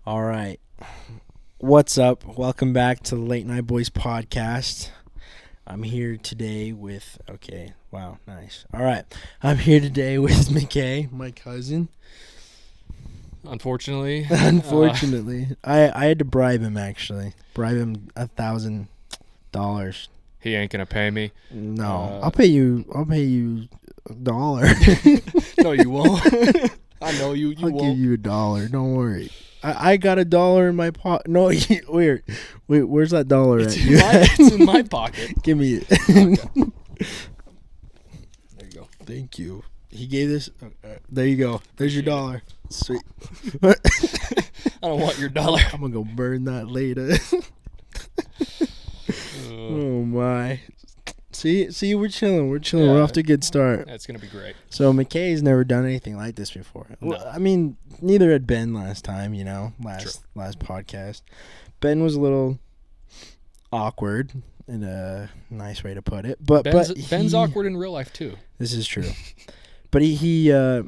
All right. What's up? Welcome back to the Late Night Boys Podcast. I'm here today with... Okay. Wow. Nice. All right. I'm here today with Mckay, my cousin. Unfortunately. I had to bribe him, actually. Bribe him $1,000. He ain't going to pay me. No. I'll pay you $1. No, you won't. I know you I'll won't. give you $1. Don't worry. I got $1 in my pocket. No, wait, where's that dollar at? It's in my pocket. Give me it. Okay. There you go. Thank you. He gave this. There you go. There's your $1. Sweet. I don't want your $1. I'm going to go burn that later. Oh, my. See, we're chilling. Yeah. We're off to a good start. That's going to be great. So, McKay's never done anything like this before. No. Well, I mean, neither had Ben last time, last podcast. Ben was a little awkward in a nice way to put it. But Ben's awkward in real life, too. This is true. But he got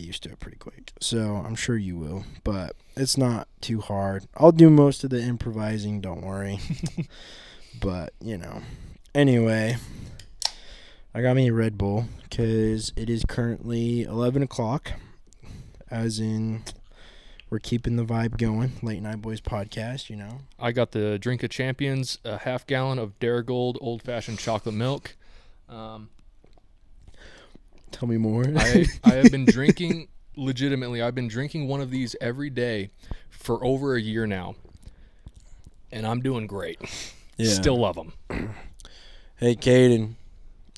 used to it pretty quick. So, I'm sure you will. But it's not too hard. I'll do most of the improvising, don't worry. But, anyway, I got me a Red Bull because it is currently 11 o'clock, as in we're keeping the vibe going, Late Night Boys Podcast, I got the Drink of Champions, a half gallon of Darigold old-fashioned chocolate milk. Tell me more. I have been drinking, legitimately, I've been drinking one of these every day for over a year now, and I'm doing great. Yeah. Still love them. Hey, Caden,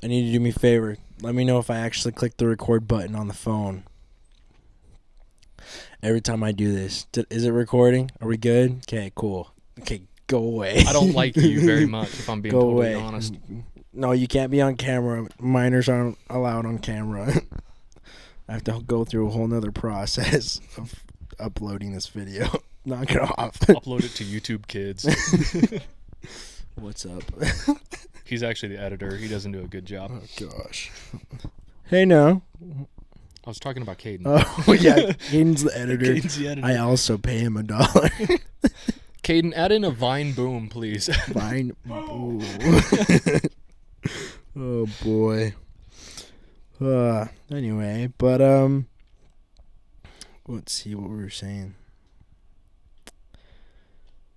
I need you to do me a favor. Let me know if I actually click the record button on the phone. Every time I do this. Is it recording? Are we good? Okay, cool. Okay, go away. I don't like you very much, if I'm being totally honest. No, you can't be on camera. Minors aren't allowed on camera. I have to go through a whole nother process of uploading this video. Knock it off. Upload it to YouTube Kids. What's up? He's actually the editor. He doesn't do a good job. Oh, gosh. Hey, no. I was talking about Caden. Oh, yeah. Caden's the editor. Caden's the editor. I also pay him $1. Caden, add in a Vine boom, please. Vine boom. Oh, boy. Anyway, but, let's see what we were saying.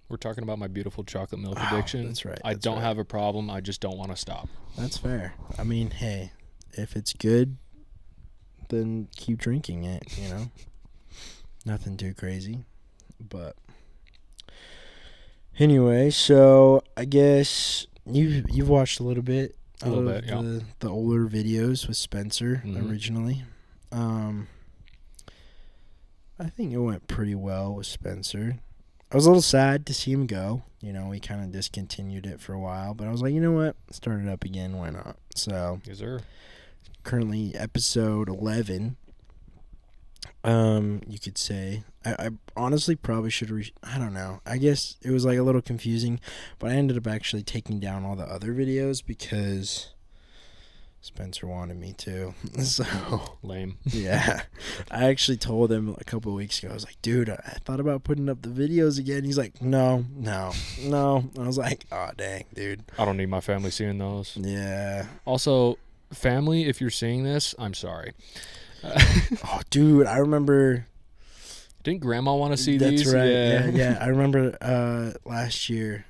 We're talking about my beautiful chocolate milk addiction. That's right. I don't have a problem. I just don't want to stop. That's fair. I mean, hey, if it's good, then keep drinking it, Nothing too crazy. But anyway, so I guess you've watched a little bit of the older videos with Spencer originally. I think it went pretty well with Spencer. I was a little sad to see him go. We kind of discontinued it for a while. But I was like, you know what? Start it up again. Why not? So, yes, sir. Currently, episode 11. You could say. I honestly probably should I don't know. I guess it was like a little confusing. But I ended up actually taking down all the other videos because Spencer wanted me to. So lame. Yeah. I actually told him a couple of weeks ago. I was like, dude, I thought about putting up the videos again. He's like, no. I was like, oh, dang, dude. I don't need my family seeing those. Yeah. Also, family, if you're seeing this, I'm sorry. Oh, dude, I remember. Didn't Grandma want to see these? That's right. Yeah. I remember last year.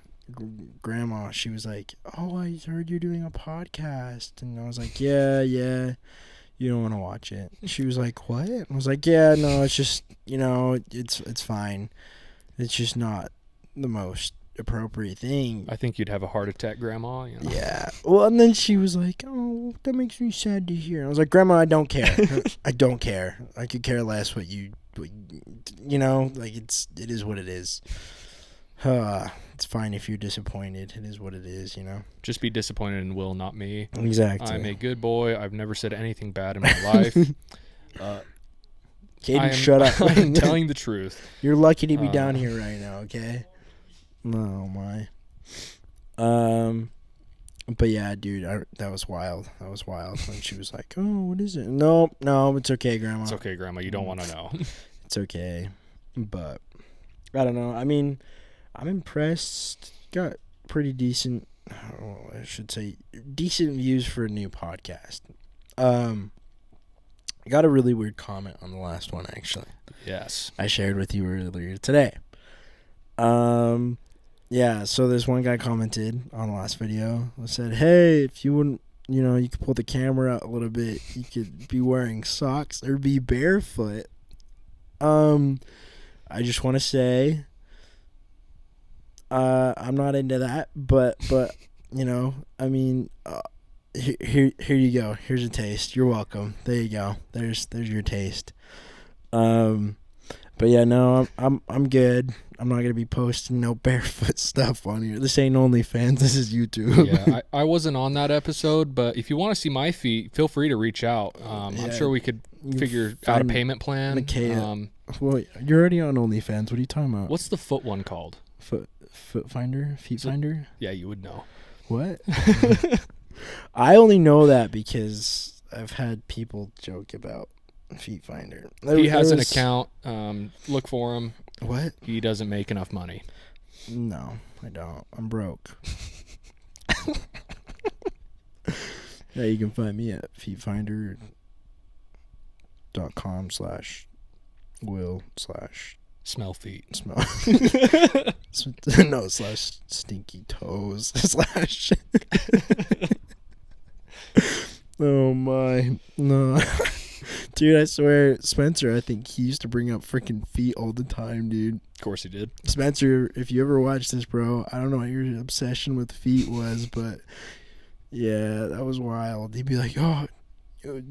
Grandma, she was like, oh, I heard you're doing a podcast. And I was like, yeah, you don't want to watch it. She was like, what? And I was like, yeah, no, it's just, it's fine. It's just not the most appropriate thing. I think you'd have a heart attack, Grandma. Yeah. Well, and then she was like, oh, that makes me sad to hear. And I was like, Grandma, I don't care. I don't care. I could care less what it is what it is. It's fine if you're disappointed. It is what it is, Just be disappointed in Will, not me. Exactly. I'm a good boy. I've never said anything bad in my life. Caden, shut up. I'm telling the truth. You're lucky to be down here right now, okay? Oh, my. But yeah, dude, that was wild. That was wild when she was like, oh, what is it? No, it's okay, Grandma. It's okay, Grandma. You don't want to know. It's okay. But I don't know. I mean, I'm impressed. Got pretty decent, I should say, decent views for a new podcast. I got a really weird comment on the last one, actually. Yes. I shared with you earlier today. Yeah, so this one guy commented on the last video. Said, hey, if you wouldn't, you could pull the camera out a little bit. You could be wearing socks or be barefoot. I just want to say, I'm not into that, but I mean, here you go. Here's a taste. You're welcome. There you go. There's your taste. But yeah, no, I'm good. I'm not gonna be posting no barefoot stuff on here. This ain't OnlyFans. This is YouTube. Yeah, I wasn't on that episode, but if you want to see my feet, feel free to reach out. I'm sure we could figure out a payment plan. Mckay, well, you're already on OnlyFans. What are you talking about? What's the foot one called? Foot finder? Feet finder? Yeah, you would know. What? I only know that because I've had people joke about Feet Finder. He has an account. Look for him. What? He doesn't make enough money. No, I don't. I'm broke. Yeah, you can find me at feetfinder.com/will/ Smell feet. No, /stinky toes / Oh my, no. Dude, I swear, Spencer, I think he used to bring up freaking feet all the time, dude. Of course he did. Spencer, if you ever watch this, bro, I don't know what your obsession with feet was, but yeah, that was wild. He'd be like, I think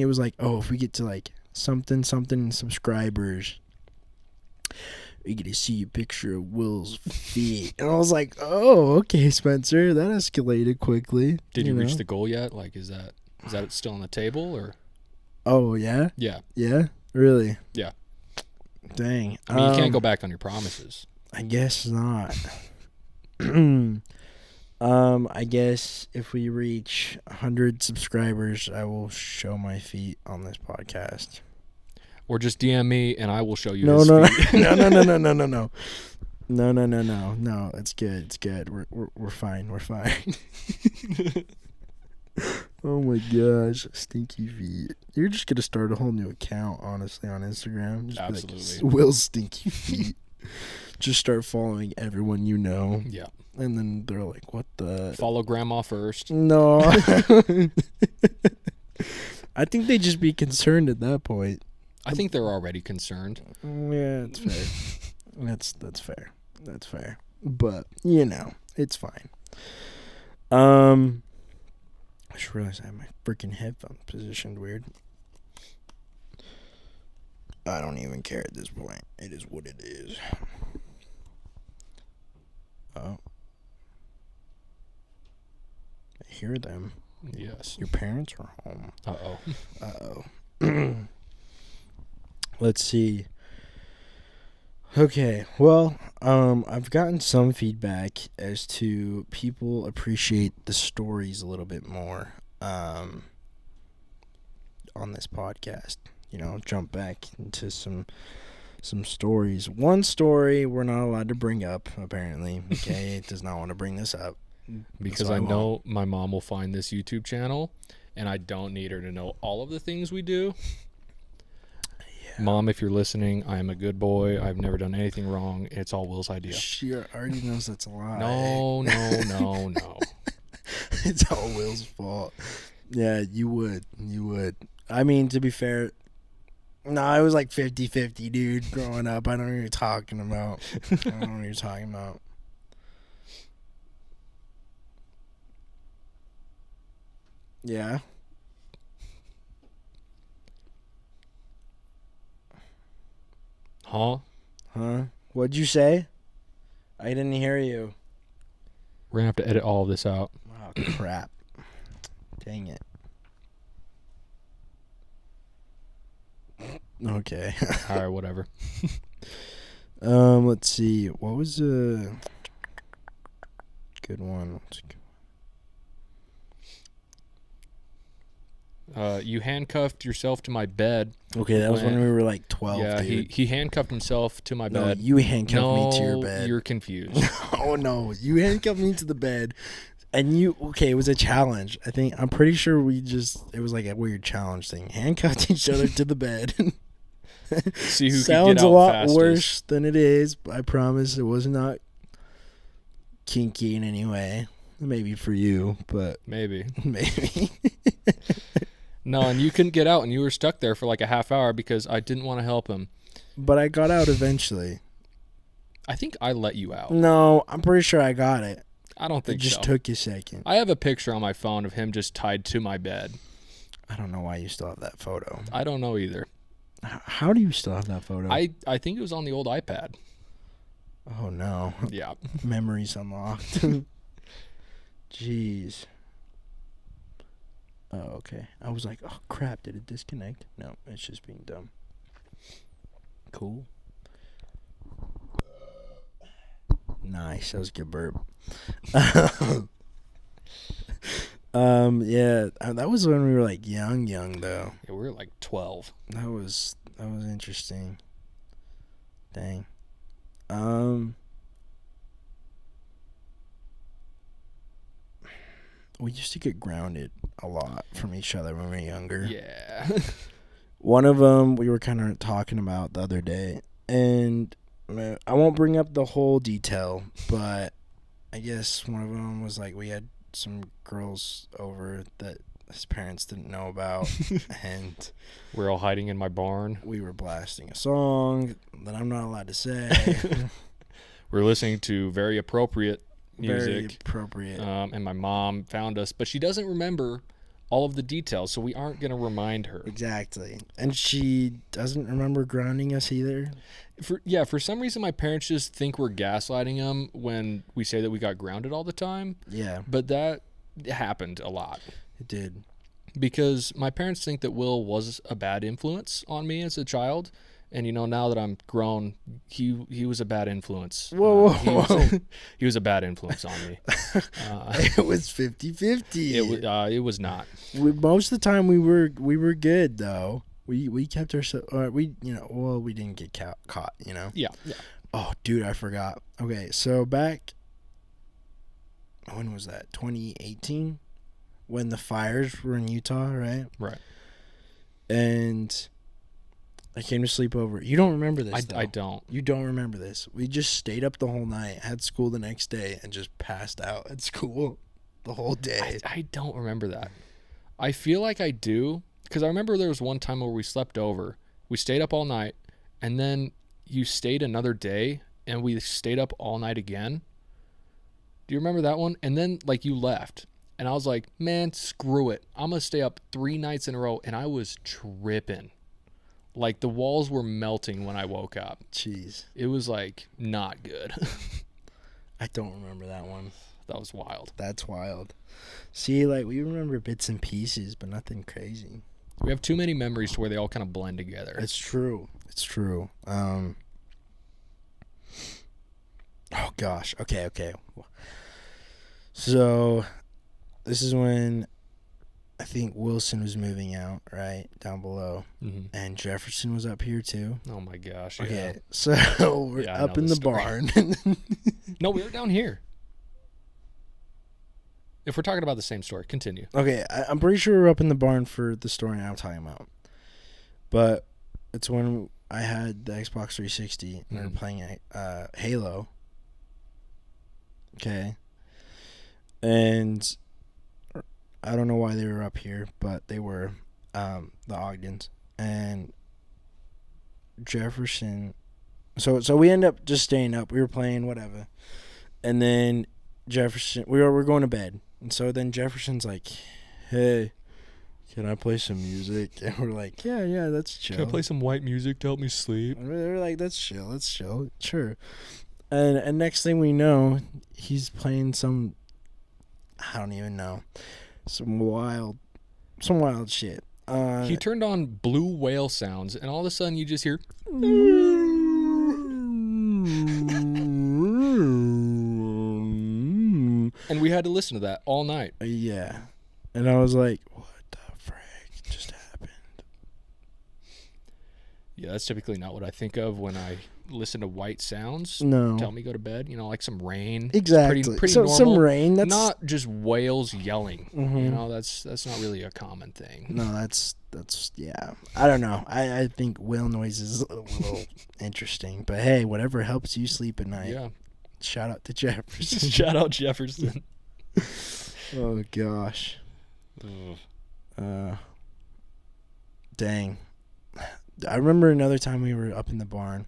it was like, if we get to like something subscribers, we get to see a picture of Will's feet. And I was like, oh, okay, Spencer, that escalated quickly. Did you reach the goal yet? Like, is that still on the table, or? Oh, yeah? Yeah. Yeah? Really? Yeah. Dang. I mean, you can't go back on your promises. I guess not. I guess if we reach 100 subscribers, I will show my feet on this podcast. Or just DM me and I will show you No. his No, feet. No, it's good. It's good. We're fine. We're fine. Oh my gosh, stinky feet. You're just gonna start a whole new account, honestly, on Instagram. Just absolutely. Like, Will's stinky feet. Just start following everyone you know. Yeah. And then they're like, what the? Follow grandma first. No. I think they'd just be concerned at that point. I think they're already concerned. Yeah, it's fair. That's fair. That's fair. But, it's fine. I just realized I have my freaking headphones positioned weird. I don't even care at this point. It is what it is. Oh. I hear them. Yes. Your parents are home. Uh-oh. Let's see. Okay, well, I've gotten some feedback as to people appreciate the stories a little bit more on this podcast. Jump back into some stories. One story we're not allowed to bring up, apparently. Okay, does not want to bring this up. Because so I know my mom will find this YouTube channel, and I don't need her to know all of the things we do. Mom, if you're listening, I am a good boy. I've never done anything wrong. It's all Will's idea. She already knows that's a lie. No. It's all Will's fault. Yeah, you would. I mean, to be fair, no, I was like 50-50, dude, growing up. I don't know what you're talking about. Yeah. Huh? What'd you say? I didn't hear you. We're going to have to edit all of this out. Oh, crap. Dang it. Okay. All right, whatever. Let's see. What was a good one? You handcuffed yourself to my bed. Okay, that was when we were like 12, Yeah, dude. he handcuffed himself to my No, bed. you handcuffed me to your bed. You're confused. Oh, no. You handcuffed me to the bed. And it was a challenge. I'm pretty sure it was like a weird challenge thing. Handcuffed each other to the bed. See who Sounds could get out a lot fastest. worse than it is. I promise it was not kinky in any way. Maybe for you, but Maybe. maybe. No, and you couldn't get out, and you were stuck there for like a half hour because I didn't want to help him. But I got out eventually. I think I let you out. No, I'm pretty sure I got it. I don't It think just so. took a second. I have a picture on my phone of him just tied to my bed. I don't know why you still have that photo. I don't know either. How do you still have that photo? I think it was on the old iPad. Oh, no. Yeah. Memories unlocked. Jeez. Oh, okay. I was like, oh, crap. Did it disconnect? No, it's just being dumb. Cool. Nice. That was a good burp. Yeah, that was when we were like young though. Yeah, we were like 12. That was interesting. Dang. We used to get grounded a lot from each other when we were younger. Yeah. One of them we were kind of talking about the other day, and I won't bring up the whole detail, but I guess one of them was like we had some girls over that his parents didn't know about, and We're all hiding in my barn. we were blasting a song that I'm not allowed to say. We're listening to very appropriate music. Very appropriate. And my mom found us, but she doesn't remember all of the details, so we aren't going to remind her. Exactly. And she doesn't remember grounding us either. For some reason, my parents just think we're gaslighting them when we say that we got grounded all the time. Yeah, But that happened a lot. it did. Because my parents think that Will was a bad influence on me as a child. And, now that I'm grown, he was a bad influence. Whoa. He was a bad influence on me. It was 50-50. It was not. Most of the time we were good though. We kept ourselves. We didn't get caught. Yeah. Oh, dude, I forgot. Okay, so back. When was that? 2018, when the fires were in Utah, right? Right. And I came to sleep over. You don't remember this, though. I don't. You don't remember this. We just stayed up the whole night, had school the next day, and just passed out at school the whole day. I don't remember that. I feel like I do, because I remember there was one time where we slept over. We stayed up all night, and then you stayed another day, and we stayed up all night again. Do you remember that one? And then, you left. And I was like, man, screw it. I'm going to stay up 3 nights in a row. And I was tripping. The walls were melting when I woke up. Jeez. It was, not good. I don't remember that one. That was wild. That's wild. See, we remember bits and pieces, but nothing crazy. We have too many memories to where they all kind of blend together. It's true. It's true. Oh, gosh. Okay. So, this is when I think Wilson was moving out, right? Down below. Mm-hmm. And Jefferson was up here, too. Oh, my gosh. Okay, Yeah. so we're Yeah, I up know in this the story. barn. No, we were down here. If we're talking about the same story, continue. Okay, I'm pretty sure we're up in the barn for the story I'm talking about. But it's when I had the Xbox 360 and we were playing Halo. Okay. And I don't know why they were up here, but they were the Ogdens. And Jefferson. So we end up just staying up. We were playing whatever. And then Jefferson, we're going to bed. And so then Jefferson's like, hey, can I play some music? And we're like, yeah, that's chill. Can I play some white music to help me sleep? And we're like, that's chill. Sure. And next thing we know, he's playing some, I don't even know, some wild shit. He turned on blue whale sounds, and all of a sudden you just hear... And we had to listen to that all night. Yeah. And I was like, what the frick? Yeah, that's typically not what I think of when I listen to white sounds. No. Tell me go to bed. Like some rain. Exactly. Pretty So normal. some rain. That's not just whales yelling. Mhm. That's not really a common thing. No, that's yeah. I don't know. I think whale noise is a little interesting, but hey, whatever helps you sleep at night. Yeah. Shout out to Jefferson. Shout out Jefferson. Oh gosh. Dang. I remember another time we were up in the barn,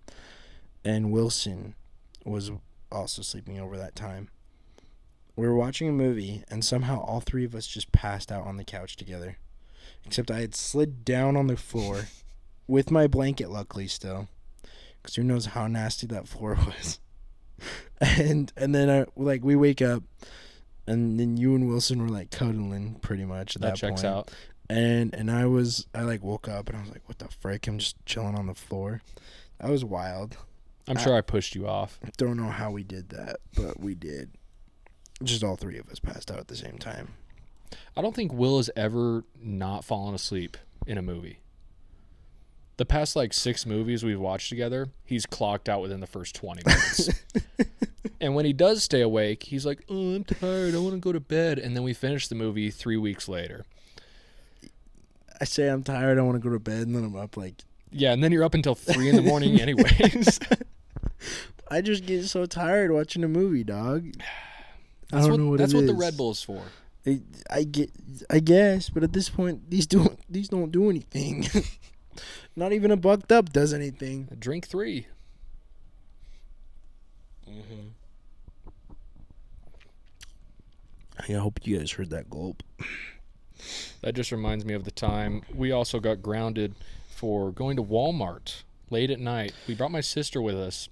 and Wilson was also sleeping over that time. We were watching a movie, and somehow all three of us just passed out on the couch together. Except I had slid down on the floor with my blanket, luckily, still. Because who knows how nasty that floor was. And then we wake up, and then you and Wilson were like cuddling pretty much at that point. That checks out. And I woke up and I was like, what the frick? I'm just chilling on the floor. That was wild. I'm sure I pushed you off. Don't know how we did that, but we did. Just all three of us passed out at the same time. I don't think Will has ever not fallen asleep in a movie. The past 6 movies we've watched together, he's clocked out within the first 20 minutes. And when he does stay awake, he's like, oh, I'm tired. I want to go to bed. And then we finish the movie 3 weeks later. I say I'm tired, I want to go to bed, and then I'm up Yeah, and then you're up until 3 in the morning anyways. I just get so tired watching a movie, dog. That's what the Red Bull's for. I guess, but at this point, these don't do anything. Not even a bucked up does anything. Drink 3. Mm-hmm. I hope you guys heard that gulp. That just reminds me of the time we also got grounded for going to Walmart late at night. We brought my sister with us,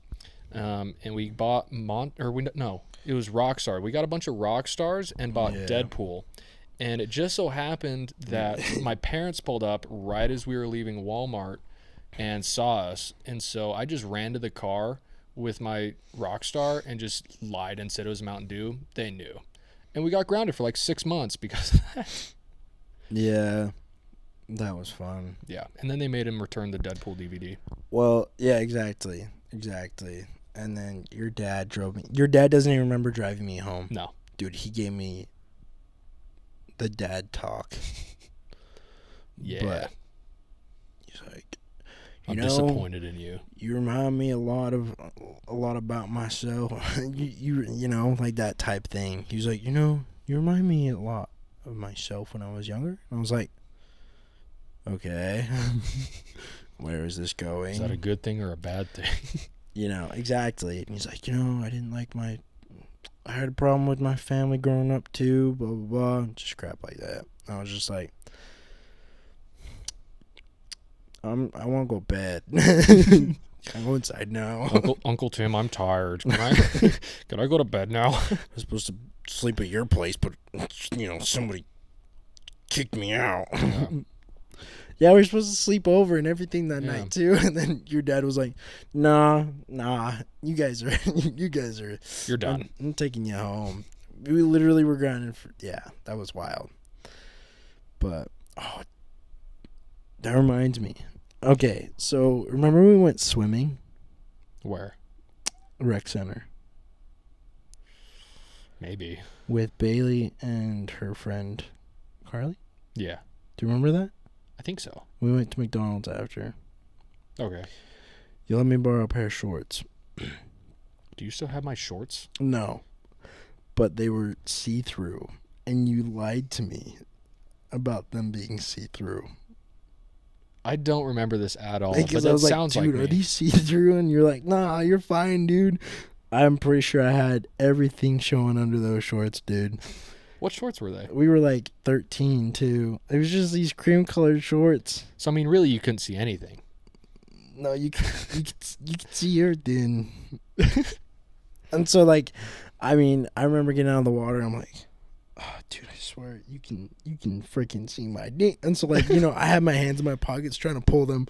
and we bought it was Rockstar. We got a bunch of Rockstars and bought Deadpool. And it just so happened that my parents pulled up right as we were leaving Walmart and saw us. And so I just ran to the car with my Rockstar and just lied and said it was Mountain Dew. They knew. And we got grounded for 6 months because of that. Yeah, that was fun. Yeah, and then they made him return the Deadpool DVD. Well, yeah, exactly. And then your dad drove me. Your dad doesn't even remember driving me home. No. Dude, he gave me the dad talk. Yeah. But he's like, I'm disappointed in you. You remind me a lot about myself. you know, like that type thing. He was like, you remind me a lot of myself when I was younger. And I was like, okay. Where is this going? Is that a good thing or a bad thing? Exactly. And he's like, I didn't like I had a problem with my family growing up too, blah, blah, blah. Just crap like that. I was just like, I want to go to bed. I go inside now. Uncle Tim, I'm tired. Can I go to bed now? I was supposed to sleep at your place, but, somebody kicked me out. Yeah, we were supposed to sleep over and everything that night too. And then your dad was like, nah, you guys are, You're done. I'm taking you home. We literally were grounded that was wild. But, that reminds me. Okay, so remember we went swimming? Where? Rec center. Maybe. With Bailey and her friend Carly? Yeah. Do you remember that? I think so. We went to McDonald's after. Okay. You let me borrow a pair of shorts. Do you still have my shorts? No. But they were see-through. And you lied to me about them being see-through. I don't remember this at all. Because but I was sounds like, dude, like are these see-through? And you're like, nah, you're fine, dude. I'm pretty sure I had everything showing under those shorts, dude. What shorts were they? We were 13 too. It was just these cream-colored shorts. So I mean, really, you couldn't see anything. No, you could see everything. And so I remember getting out of the water. And I'm like, oh, dude, I swear you can freaking see my dick. And so I had my hands in my pockets trying to pull them,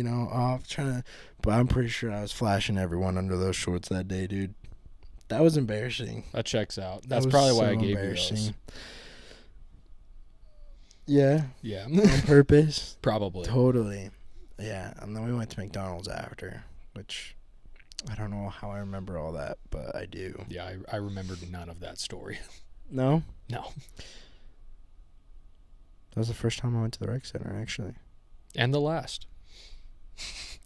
off, but I'm pretty sure I was flashing everyone under those shorts that day, dude. That was embarrassing. That checks out. That's probably why I gave you those. Yeah. Yeah. On purpose. Probably. Totally. Yeah, and then we went to McDonald's after, which I don't know how I remember all that, but I do. Yeah, I remembered none of that story. No? No. That was the first time I went to the rec center, actually. And the last.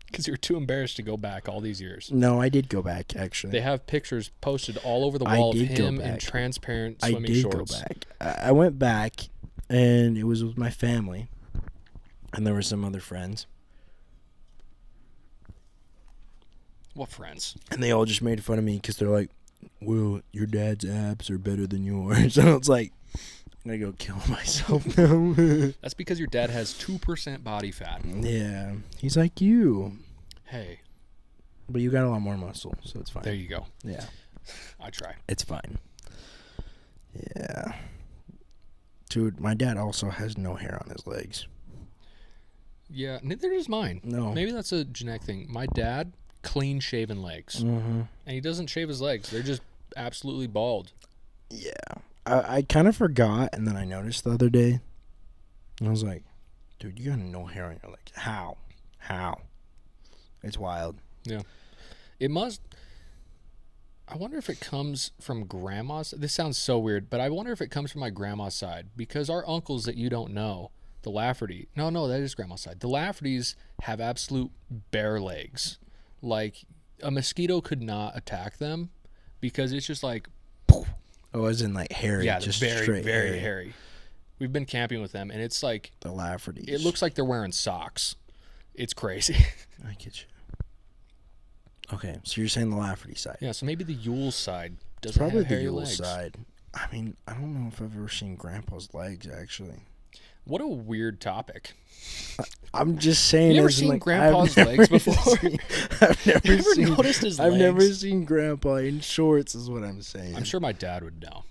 Because you were too embarrassed to go back all these years. No, I did go back, actually. They have pictures posted all over the wall of him in transparent swimming shorts. I did go back. I went back, and it was with my family, and there were some other friends. What friends? And they all just made fun of me because they're like, Will, your dad's abs are better than yours. And I was like, I'm going to go kill myself now. That's because your dad has 2% body fat. Yeah. He's like you. Hey. But you got a lot more muscle, so it's fine. There you go. Yeah. I try. It's fine. Yeah. Dude, my dad also has no hair on his legs. Yeah, neither does mine. No. Maybe that's a genetic thing. My dad, clean-shaven legs. Mm-hmm. And he doesn't shave his legs. They're just absolutely bald. Yeah. I kind of forgot, and then I noticed the other day. And I was like, dude, you got no hair on your legs. How? It's wild. Yeah. It must... I wonder if it comes from grandma's... This sounds so weird, but I wonder if it comes from my grandma's side. Because our uncles that you don't know, the Lafferty... No, that is grandma's side. The Laffertys have absolute bare legs. Like, a mosquito could not attack them because it's just like... Oh, as in like hairy, yeah, just very, straight very hairy. We've been camping with them, and it's like... The Laffertys. It looks like they're wearing socks. It's crazy. I get you. Okay, so you're saying the Lafferty side. Yeah, so maybe the Yule side doesn't have hairy legs. Probably the Yule side. I mean, I don't know if I've ever seen Grandpa's legs, actually. What a weird topic. I'm just saying. You ever seen Grandpa's legs before? I've never noticed his legs. I've never seen Grandpa in shorts, is what I'm saying. I'm sure my dad would know.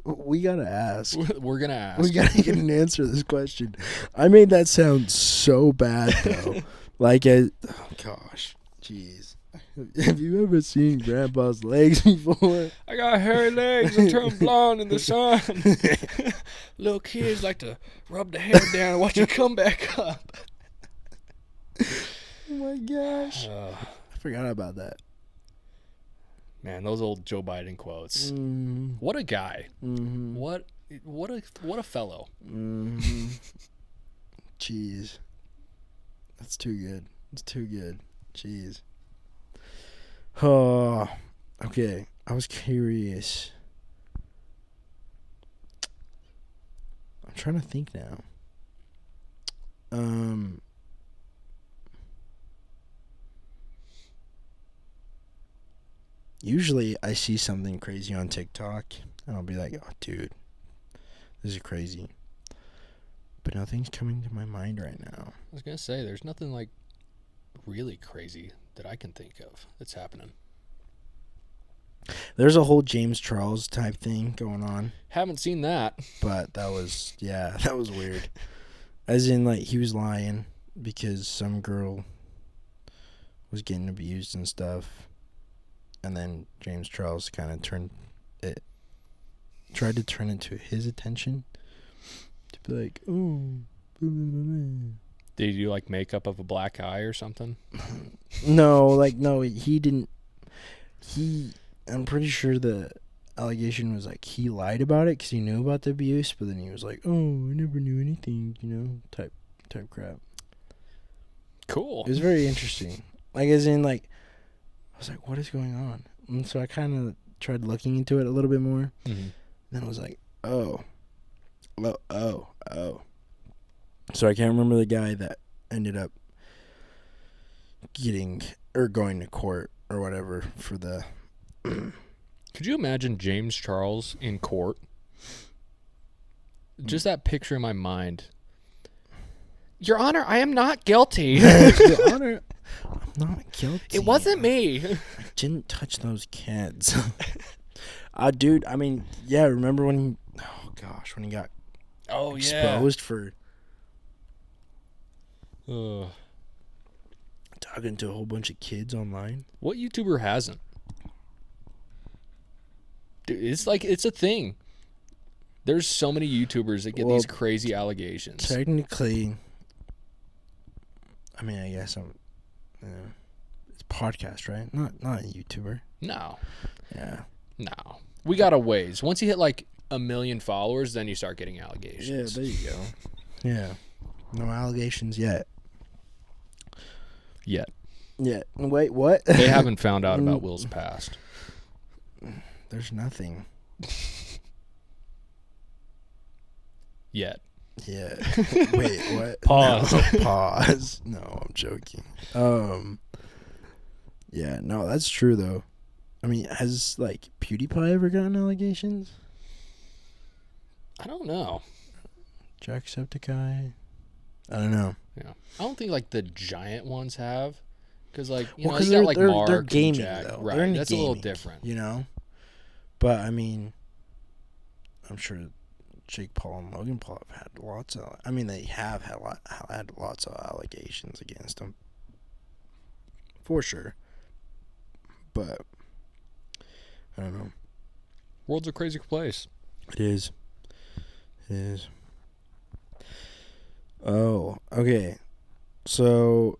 We gotta ask. We're gonna ask. We gotta get an answer to this question. I made that sound so bad, though. Oh gosh, jeez. Have you ever seen Grandpa's legs before? I got hairy legs and turn blonde in the sun. Little kids like to rub the hair down and watch it come back up. Oh my gosh. I forgot about that. Man, those old Joe Biden quotes. Mm-hmm. What a guy. Mm-hmm. What a fellow. Mm-hmm. Jeez. That's too good. It's too good. Jeez. Oh, okay. I was curious. I'm trying to think now. Usually I see something crazy on TikTok and I'll be like, oh, dude, this is crazy. But nothing's coming to my mind right now. I was going to say, there's nothing like really crazy that I can think of that's happening. There's a whole James Charles type thing going on. Haven't seen that. But that was weird. As in, like, he was lying because some girl was getting abused and stuff. And then James Charles kind of tried to turn it to his attention. To be like, oh. Did you like makeup of a black eye or something? No, he didn't. I'm pretty sure the allegation was like he lied about it because he knew about the abuse, but then he was like, "Oh, I never knew anything," type crap. Cool. It was very interesting. Like, as in, like, I was like, "What is going on?" And so I kind of tried looking into it a little bit more. Mm-hmm. Then I was like, "Oh." So I can't remember the guy that ended up going to court or whatever for the. Could you imagine James Charles in court? Just that picture in my mind. Your Honor, I am not guilty. Your Honor, I'm not guilty. It wasn't me. I didn't touch those kids. Dude, I mean, yeah, remember when he got exposed for talking to a whole bunch of kids online? What YouTuber hasn't? Dude, it's a thing. There's so many YouTubers that get these crazy allegations. Technically, I mean, I guess I'm. It's podcast, right? Not a YouTuber. No. Yeah. No. We got a ways. Once you hit like 1 million followers, then you start getting allegations. Yeah, there you go. Yeah. No allegations yet. Yet. Yeah. Wait, what? They haven't found out about Will's past. There's nothing. Yet. Yeah. Wait, what? Pause. No, pause. No, I'm joking. Yeah, no, that's true though. I mean, has like PewDiePie ever gotten allegations? I don't know. Jacksepticeye? I don't know. Yeah. I don't think like the giant ones have. Because like, you know, Because you got like Mark they're and gaming Jack. though. Right. They're into That's a little gaming, different. you know? But I mean, I'm sure Jake Paul and Logan Paul have had lots of. I mean, they have had lots of allegations against them, for sure. But I don't know. World's a crazy place. It is. It is. Oh, okay. So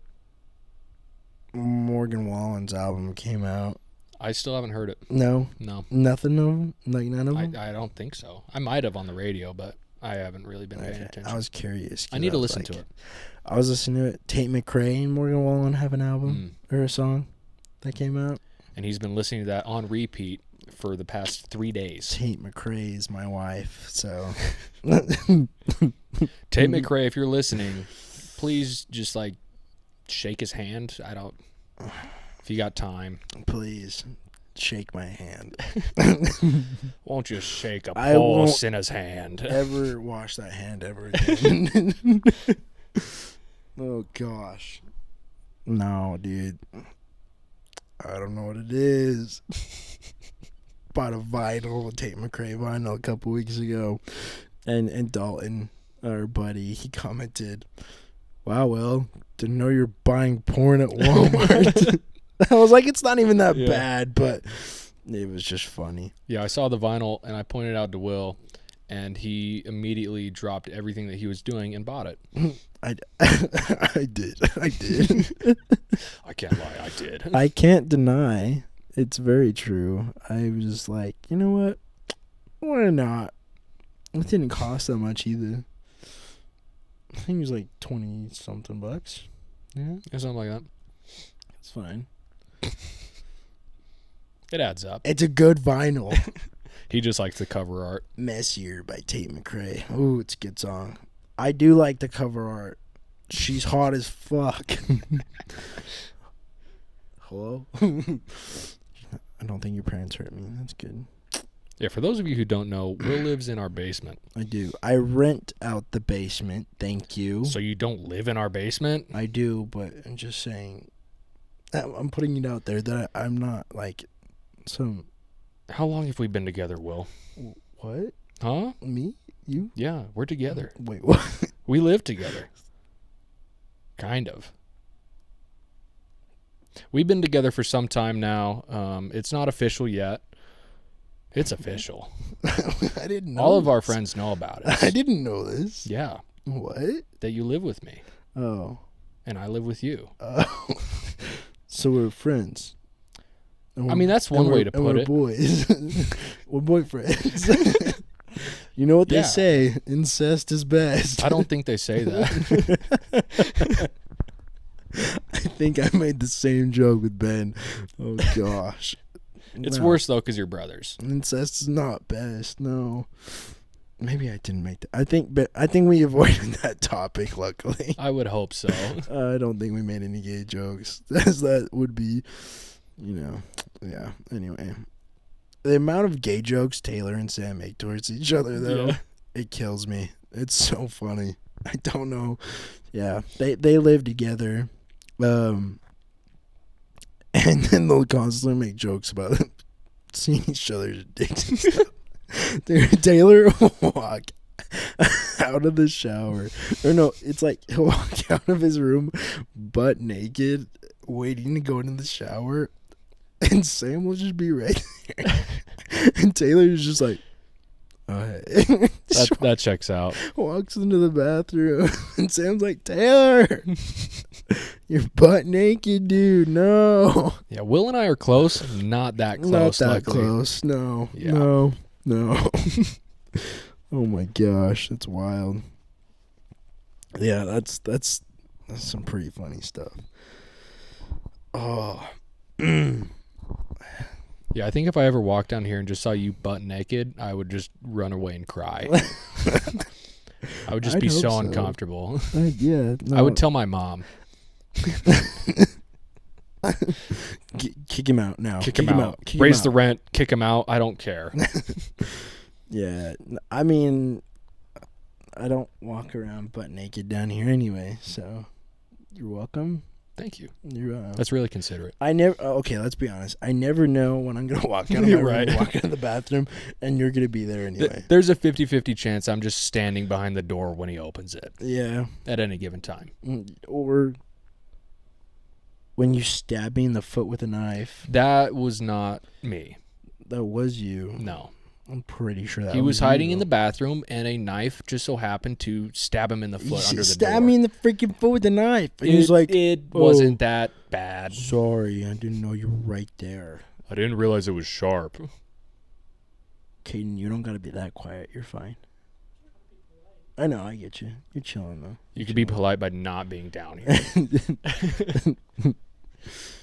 Morgan Wallen's album came out. I still haven't heard it. No, nothing of them. Like none of them. I don't think so. I might have on the radio, but I haven't really been paying attention. I was curious. I need to listen to it. I was listening to it. Tate McRae and Morgan Wallen have an album or a song that came out. And he's been listening to that on repeat for the past 3 days. Tate McRae is my wife, so. Tate McRae, if you're listening, please just like shake his hand. If you got time. Please shake my hand. Won't you shake a poor sinner's hand? Ever wash that hand ever again. Oh, gosh. No, dude. I don't know what it is. Bought a vinyl, Tate McRae vinyl a couple weeks ago. And Dalton, our buddy, he commented, "Wow, Will, didn't know you're buying porn at Walmart." I was like, it's not even that bad, but it was just funny. Yeah, I saw the vinyl, and I pointed out to Will, and he immediately dropped everything that he was doing and bought it. I did. I can't lie, I did. I can't deny. It's very true. I was just like, you know what? Why not? It didn't cost that much either. I think it was like 20-something bucks. Yeah, or something like that. It's fine. It adds up. It's a good vinyl. He just likes the cover art. Messier by Tate McRae. Ooh, it's a good song. I do like the cover art. She's hot as fuck. Hello? I don't think your parents hurt me. That's good. Yeah, for those of you who don't know, Will lives in our basement. I do. I rent out the basement. Thank you. So you don't live in our basement? I do, but I'm just saying. I'm putting it out there that I'm not like some. How long have we been together, Will? What? Huh? Me? You? Yeah, we're together. Wait, what? We live together. Kind of. We've been together for some time now. It's not official yet. It's official. I didn't know. All of our friends know about it. I didn't know this. Yeah. What? That you live with me. Oh. And I live with you. Oh. So we're friends. I mean, that's one way to put we're it. Boys. We're boyfriends. You know what they say? Incest is best. I don't think they say that. I think I made the same joke with Ben. Oh, gosh. It's worse, though, because you're brothers. Incest is not best. No. Maybe I didn't make that. I think we avoided that topic, luckily. I would hope so. I don't think we made any gay jokes. As that would be, yeah. Anyway. The amount of gay jokes Taylor and Sam make towards each other, though, it kills me. It's so funny. I don't know. Yeah. They live together. And then they'll constantly make jokes about seeing each other's dicks and stuff. Dude, Taylor will walk out of the shower. Or no, it's like he'll walk out of his room butt naked, waiting to go into the shower. And Sam will just be right there. And Taylor's just like, That checks out. Walks into the bathroom and Sam's like, Taylor, you're butt naked, dude. No. Yeah, Will and I are close. Not that close. Not that luckily. close. No. Yeah. No. Oh my gosh, that's wild. Yeah, that's some pretty funny stuff. Oh. Yeah, I think if I ever walked down here and just saw you butt naked, I would just run away and cry. I would just be so uncomfortable. Yeah. No. I would tell my mom. Kick him out now. Kick him out. Raise the rent. Kick him out. I don't care. Yeah. I mean, I don't walk around butt naked down here anyway, so you're welcome. Thank you. You're That's really considerate. I never. Okay, let's be honest. I never know when I'm gonna walk out of my room, walk out of the bathroom, and you're gonna be there anyway. There's a 50-50 chance I'm just standing behind the door when he opens it. Yeah. At any given time. Or when you stab me in the foot with a knife. That was not me. That was you. No. I'm pretty sure that he was hiding you. in the bathroom, and a knife just so happened to stab him in the foot under the door. Stab me in the freaking foot with a knife. And he was like, it wasn't that bad. Sorry, I didn't know you were right there. I didn't realize it was sharp. Caden, you don't got to be that quiet. You're fine. I know, I get you. You're chilling, though. You could be polite by not being down here.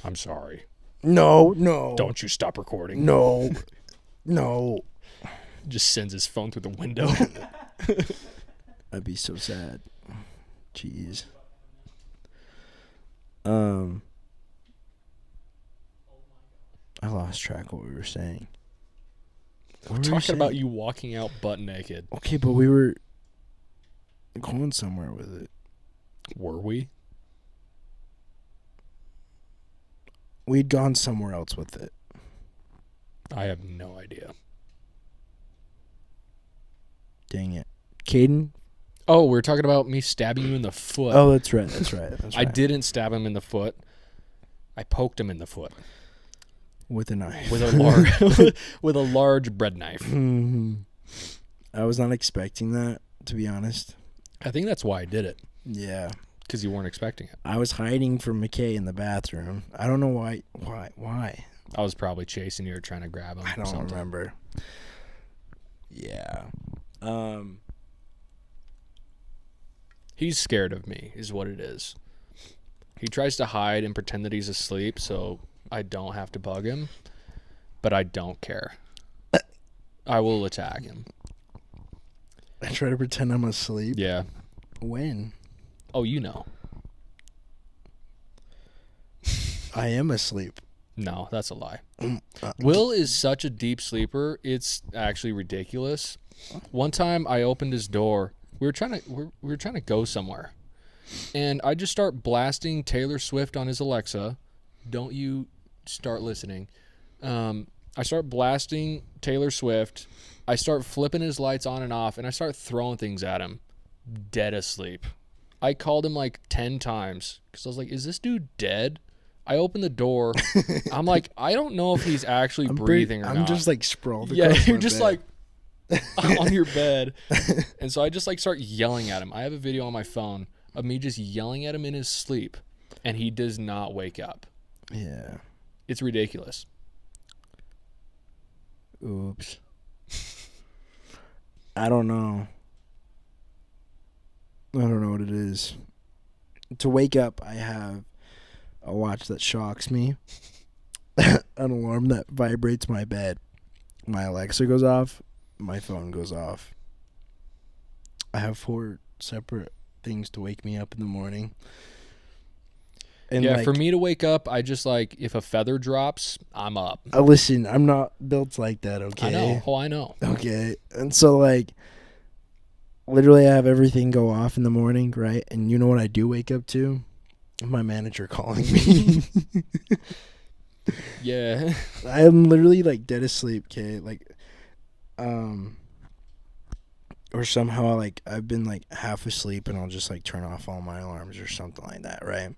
I'm sorry. No. Don't you stop recording. No. Just sends his phone through the window. I'd be so sad. Jeez. I lost track of what we were saying. We're talking about you walking out butt naked. Okay, but we were going somewhere with it. Were we? We'd gone somewhere else with it. I have no idea. Dang it. Caden? Oh, we were talking about me stabbing you in the foot. Oh, that's right. I didn't stab him in the foot. I poked him in the foot. With a knife. With a large bread knife. Mm-hmm. I was not expecting that, to be honest. I think that's why I did it. Yeah. Because you weren't expecting it. I was hiding from Mckay in the bathroom. I don't know why. Why? I was probably chasing you or trying to grab him. I don't remember. Yeah. He's scared of me, is what it is. He tries to hide and pretend that he's asleep so I don't have to bug him, but I don't care. I will attack him. I try to pretend I'm asleep? Yeah. When? Oh, you know. I am asleep. No, that's a lie. Will is such a deep sleeper, it's actually ridiculous. One time I opened his door. We were trying to go somewhere. And I just start blasting Taylor Swift on his Alexa. Don't you start listening. I start blasting Taylor Swift. I start flipping his lights on and off, and I start throwing things at him. Dead asleep. I called him like 10 times because I was like, is this dude dead? I opened the door. I'm like, I don't know if he's actually breathing or not. I'm just like sprawled across Yeah, you're my just bed. like on your bed. And so I just like start yelling at him. I have a video on my phone of me just yelling at him in his sleep, and he does not wake up. Yeah. It's ridiculous. Oops. I don't know. I don't know what it is. To wake up, I have a watch that shocks me, an alarm that vibrates my bed, my Alexa goes off, my phone goes off. I have 4 separate things to wake me up in the morning. And yeah, like, for me to wake up, I just like, if a feather drops, I'm up. Listen, I'm not built like that, okay? I know. Oh, I know. Okay. And so, like, literally I have everything go off in the morning, right? And you know what I do wake up to? My manager calling me. Yeah. I am literally, like, dead asleep, okay? Like, or somehow, like, I've been, like, half asleep and I'll just, like, turn off all my alarms or something like that, right?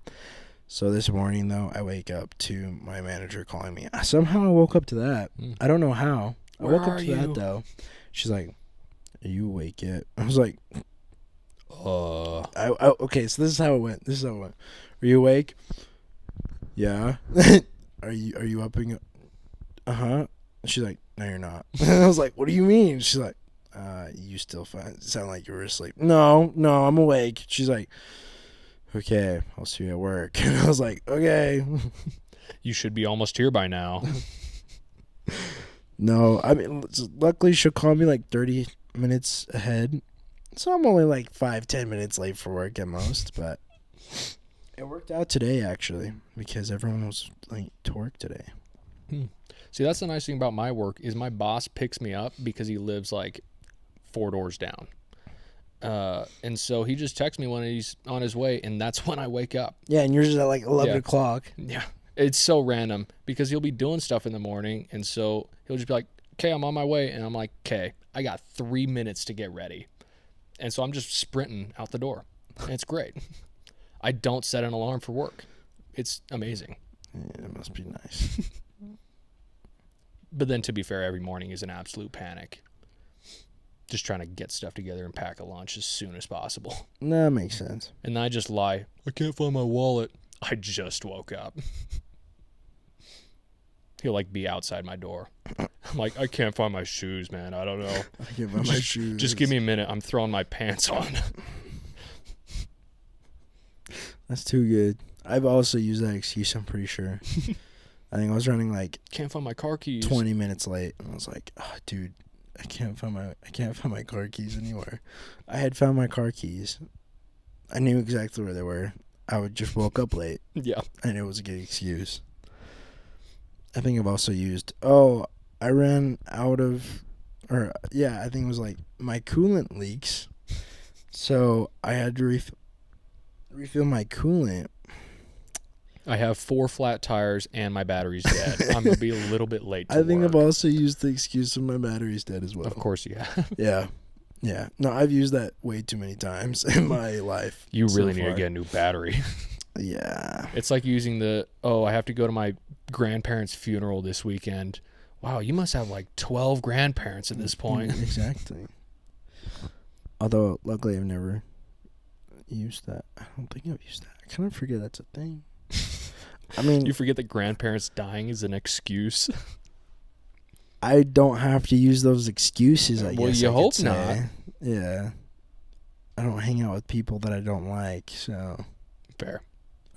So this morning, though, I wake up to my manager calling me. Somehow I woke up to that. I don't know how. I woke up to that, though. She's like, are you awake yet? I was like, okay, so this is how it went. Are you awake? Yeah. Are you up and uh-huh. She's like, no, you're not. I was like, what do you mean? She's like, you still sound like you were asleep. No, I'm awake. She's like, okay, I'll see you at work. And I was like, okay. You should be almost here by now. No, I mean, luckily she'll call me like 30 minutes ahead. So I'm only like 5-10 minutes late for work at most, but it worked out today actually because everyone was late to work today. See, that's the nice thing about my work is my boss picks me up because he lives like 4 doors down. And so he just texts me when he's on his way, and that's when I wake up. Yeah, and yours is at like 11 o'clock. Yeah. It's so random because he'll be doing stuff in the morning, and so he'll just be like, okay, I'm on my way. And I'm like, okay, I got 3 minutes to get ready. And so I'm just sprinting out the door. And it's great. I don't set an alarm for work. It's amazing. Yeah, it must be nice. But then, to be fair, every morning is an absolute panic. Just trying to get stuff together and pack a lunch as soon as possible. No, that makes sense. And then I just lie. I can't find my wallet. I just woke up. He'll like be outside my door. I'm like, I can't find my shoes, man. I don't know. I can't find my shoes. Just give me a minute. I'm throwing my pants on. That's too good. I've also used that excuse, I'm pretty sure. I think I was running like can't find my car keys. 20 minutes late. And I was like, oh, dude, I can't find my car keys anywhere. I had found my car keys. I knew exactly where they were. I would just woke up late. Yeah. I knew it was a good excuse. I think I've also used, I ran out of, I think it was like my coolant leaks. So I had to refill my coolant. I have 4 flat tires and my battery's dead. I'm going to be a little bit late to I think work. I've also used the excuse of my battery's dead as well. Of course you have. Yeah. Yeah. No, I've used that way too many times in my life. You really need to get a new battery. Yeah. It's like using I have to go to my grandparents' funeral this weekend. Wow, you must have like 12 grandparents at this point. Exactly. Although, luckily, I've never used that. I don't think I've used that. I kind of forget that's a thing. I mean, you forget that grandparents dying is an excuse. I don't have to use those excuses, I guess. Well, you hope not. Yeah. I don't hang out with people that I don't like, so. Fair.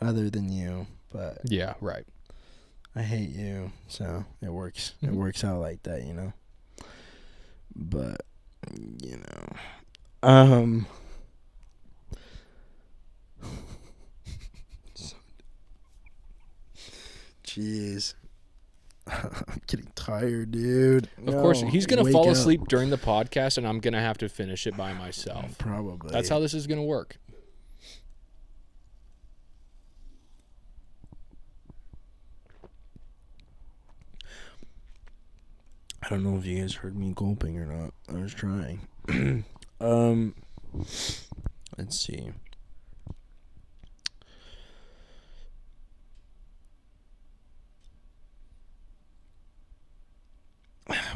Other than you, but. Yeah, right. I hate you, so it works. It works out like that, you know. But, you know. Jeez. I'm getting tired, dude. Of course, he's going to fall asleep during the podcast, and I'm going to have to finish it by myself. Probably. That's how this is going to work. I don't know if you guys heard me gulping or not. I was trying. Let's see.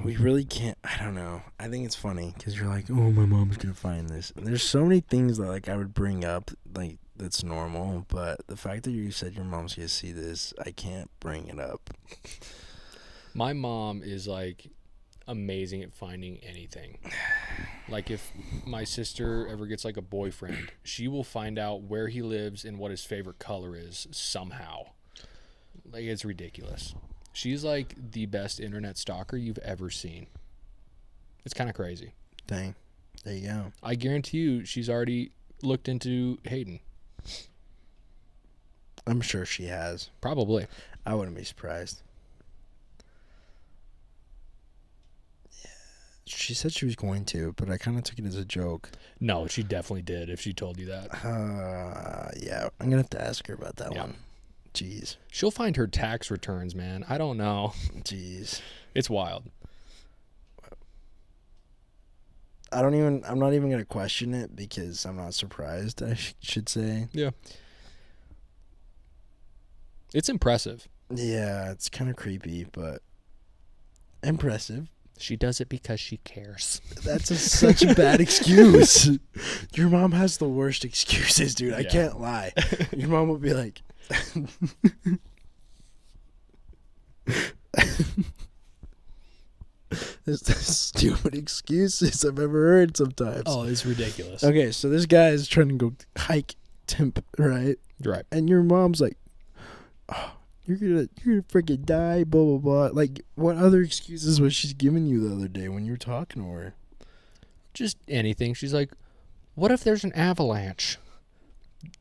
We really can't. I don't know. I think it's funny because you're like, oh, my mom's gonna find this. And there's so many things that like I would bring up like that's normal, but the fact that you said your mom's gonna see this, I can't bring it up. My mom is like amazing at finding anything. Like if my sister ever gets like a boyfriend, she will find out where he lives and what his favorite color is somehow. Like it's ridiculous. She's like the best internet stalker you've ever seen. It's kind of crazy. Dang. There you go. I guarantee you she's already looked into Hayden. I'm sure she has. Probably. I wouldn't be surprised. Yeah. She said she was going to, but I kind of took it as a joke. No, she definitely did if she told you that. Yeah. I'm going to have to ask her about that one. Jeez. She'll find her tax returns, man. I don't know. Jeez. It's wild. I'm not even going to question it because I'm not surprised, I should say. Yeah. It's impressive. Yeah, it's kind of creepy, but impressive. She does it because she cares. That's such a bad excuse. Your mom has the worst excuses, dude. I Yeah. can't lie. Your mom will be like, There's the stupid excuses I've ever heard sometimes. Oh, it's ridiculous. Okay, so this guy is trying to go hike Temp, right? Right. And your mom's like, oh, you're gonna freaking die, blah blah blah. Like, what other excuses was she giving you the other day when you were talking to her? Just anything. She's like, what if there's an avalanche?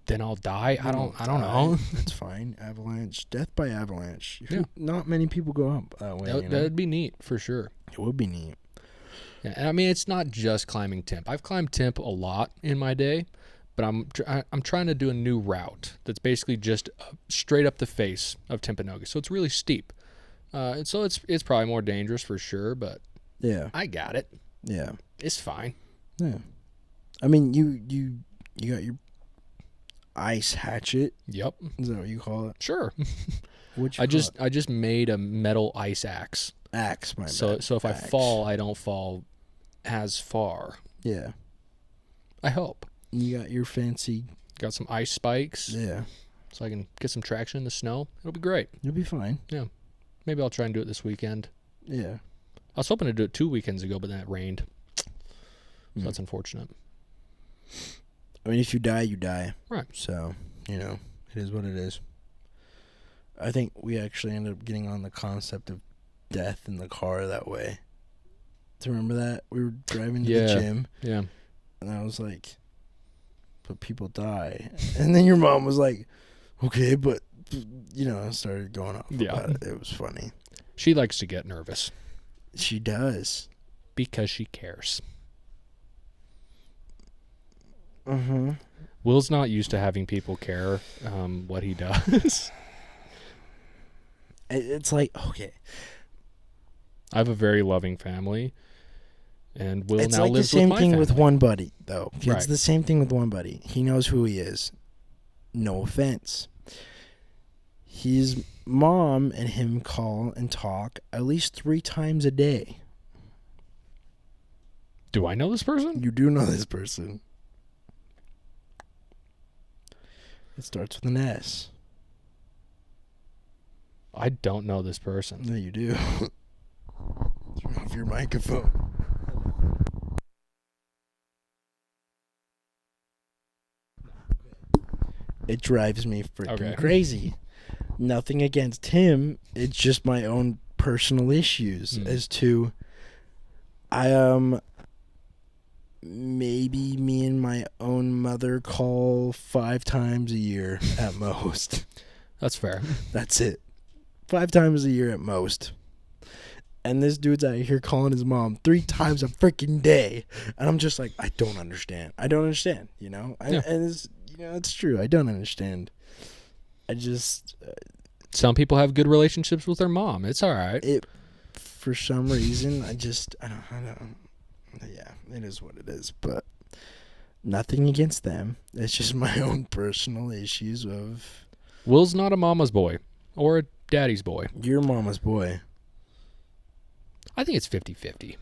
Then I'll die. I don't know. That's fine. Avalanche, death by avalanche. Yeah. Not many people go up that way. That'd be neat for sure. It would be neat. Yeah, and I mean, it's not just climbing Temp. I've climbed Temp a lot in my day, but I'm trying to do a new route that's basically just straight up the face of Timpanogos. So it's really steep. And so it's probably more dangerous for sure, but Yeah. I got it. Yeah. It's fine. Yeah. I mean, you got your ice hatchet. Yep. Is that what you call it? Sure. Which I just made a metal ice axe. axe, my So bad. if I Axe. fall, I don't fall as far. Yeah. I hope. You got your fancy. Got some ice spikes Yeah. so I can get some traction in the snow. It'll be great. You'll be fine. Maybe I'll try and do it this weekend. Yeah. I was hoping to do it 2 weekends ago, but then it rained. So Mm. that's unfortunate. I mean, if you die, you die. Right. So, it is what it is. I think we actually ended up getting on the concept of death in the car that way. Do you remember that? We were driving to the gym, Yeah. and I was like, but people die. And then your mom was like, okay, but, started going off Yeah. about it. It was funny. She likes to get nervous She does. because she cares. Mm-hmm. Will's not used to having people care what he does. It's like, okay. I have a very loving family, and Will It's now like the lives same with my thing family. with one buddy, though. It's Right. the same thing with one buddy. He knows who he is. No offense. His mom and him call and talk at least 3 times a day. Do I know this person? You do know this person. It starts with an S. I don't know this person. No, you do. Turn off your microphone. It drives me freaking crazy. Nothing against him. It's just my own personal issues as to maybe me and my own mother call 5 times a year at most. That's fair. That's it. 5 times a year at most. And this dude's out here calling his mom 3 times a freaking day. And I'm just like, I don't understand. I don't understand, Yeah. And it's, it's true. I don't understand. I just, Some people have good relationships with their mom. It's all right. for some reason, I don't, yeah, it is what it is. But nothing against them. It's just my own personal issues of. Will's not a mama's boy or a daddy's boy. Your mama's boy. I think it's 50-50.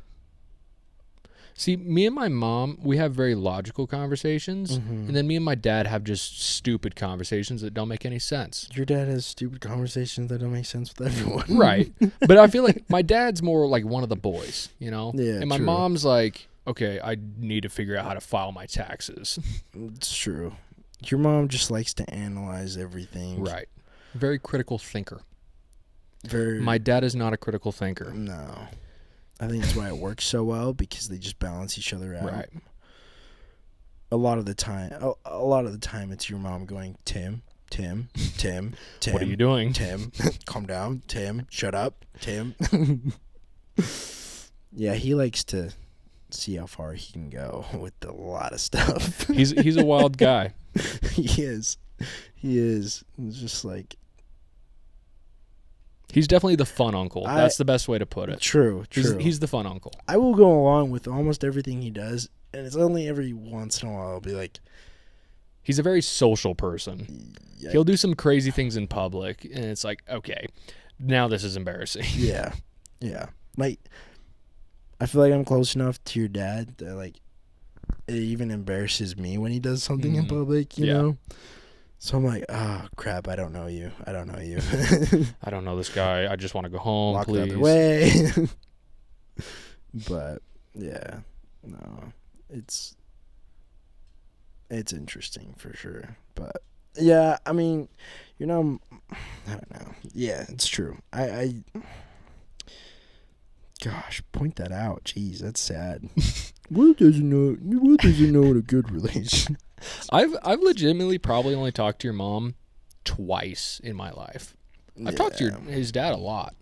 See, me and my mom, we have very logical conversations, and then me and my dad have just stupid conversations that don't make any sense. Your dad has stupid conversations that don't make sense with everyone. Right. But I feel like my dad's more like one of the boys, Yeah, and my true. mom's like, okay, I need to figure out how to file my taxes. It's true. Your mom just likes to analyze everything. Right. Very critical thinker. Very. My dad is not a critical thinker. No. I think that's why it works so well, because they just balance each other out. Right. A lot of the time, it's your mom going, Tim. What are you doing? Tim, calm down. Tim, shut up. Tim. Yeah, he likes to see how far he can go with a lot of stuff. He's a wild guy. He is. It's just like. He's definitely the fun uncle. That's the best way to put it. True. He's the fun uncle. I will go along with almost everything he does, and it's only every once in a while I'll be like, He's a very social person. yeah, He'll do some crazy things in public, and it's like, okay, now this is embarrassing. yeah. Like, I feel like I'm close enough to your dad that, like, it even embarrasses me when he does something in public, you know? So I'm like, oh, crap, I don't know you. I don't know you. I don't know this guy. I just want to go home, Walk please. the other way. But, yeah, no, it's interesting for sure. But, yeah, I mean, I don't know. Yeah, it's true. Gosh, point that out. Jeez, that's sad. What doesn't know what a good relation? I've legitimately probably only talked to your mom twice in my life. I've talked to his dad a lot,